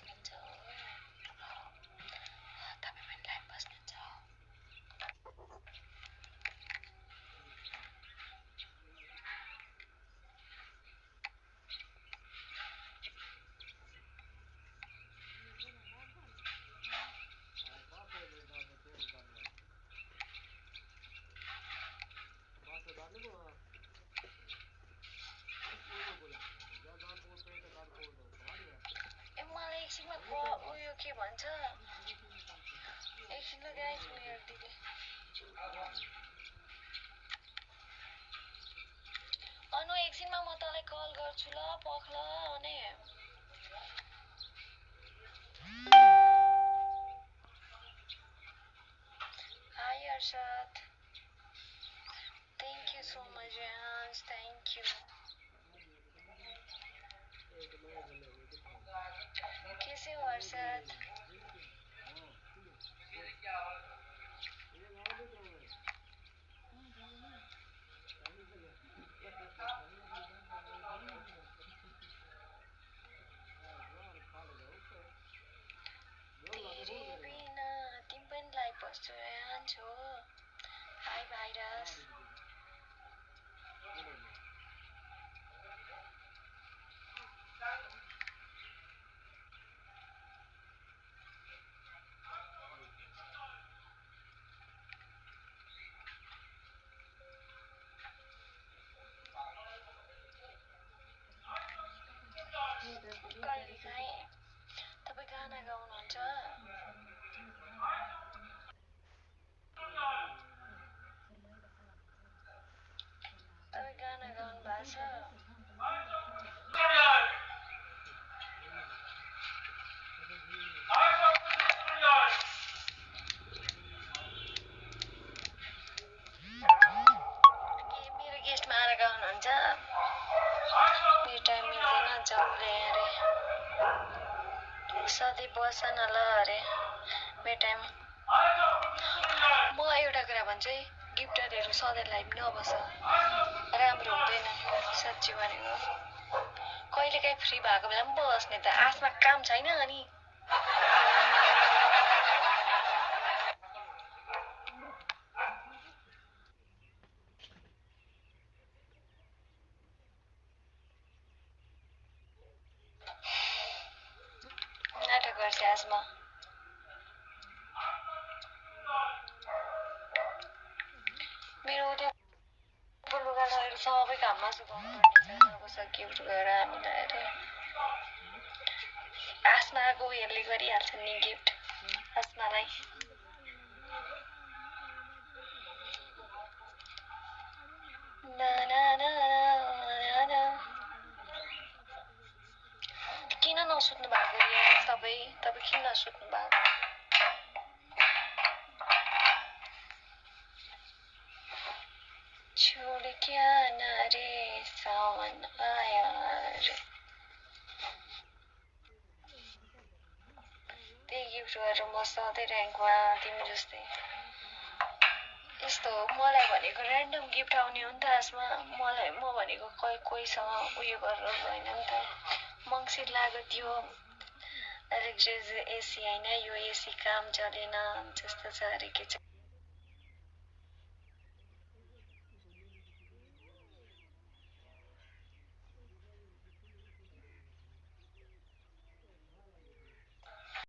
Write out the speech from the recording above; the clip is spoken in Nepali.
बस्नुहुन्छ तपाईँ पनि लाइभ बस्नुहुन्छ ए मलाई एकछिनमा उयो के भन्छ एकछिन ल गाइस म हेर्दिले अनु एकछिनमा म तँलाई कल गर्छु ल पख्ल अने hi Arshad thank you so much Rehans thank you कैसे हो अर्षद तेरे बिना तिमी पनि लाइभ बस्छु रेहान्स हो हाई भाइरस कहिलेकाहीँ तपाईँ गाना गाउनुहुन्छ तपाईँ गाना गाउनु भएको छ मेरो गेस्टमा आएर गाउनुहुन्छ मेरो टाइम मिल्दैन जबले अरे सधैँ बस न ल अरे मेरो टाइम म एउटा कुरा भन्छु है गिफ्टरहरू सधैँ लाइभ नबस राम्रो हुँदैन साँच्ची भनेको कहिलेकाहीँ फ्री भएको बेला पनि बस्ने त आफमा काम छैन अनि नाटक गर्छ आजमा मेरो त्यो लुगा लगेर सबै घाममा सुकाउनु पर्ने छ गिफ्ट गरेर हामीलाई अरे आसमाको उयोले गरिहाल्छ नि गिफ्ट आसमालाई किन नसुत्नु भएको तपाईँ किन नसुत्नु भएको छोड क्या न रे सावन आया रे त्यही गिफ्ट गरेर म सधैँ र्याङ्कमा तिमी जस्तै यस्तो मलाई भनेको ऱ्यान्डम गिफ्ट आउने हो नि त आजमा म भनेको कोहीसँग उयो गरेर होइन नि त मङ्सिर लाग्यो त्यो इलेक्ट्रिक एसी होइन यो एसी काम चलेन जस्तो छ अरे के छ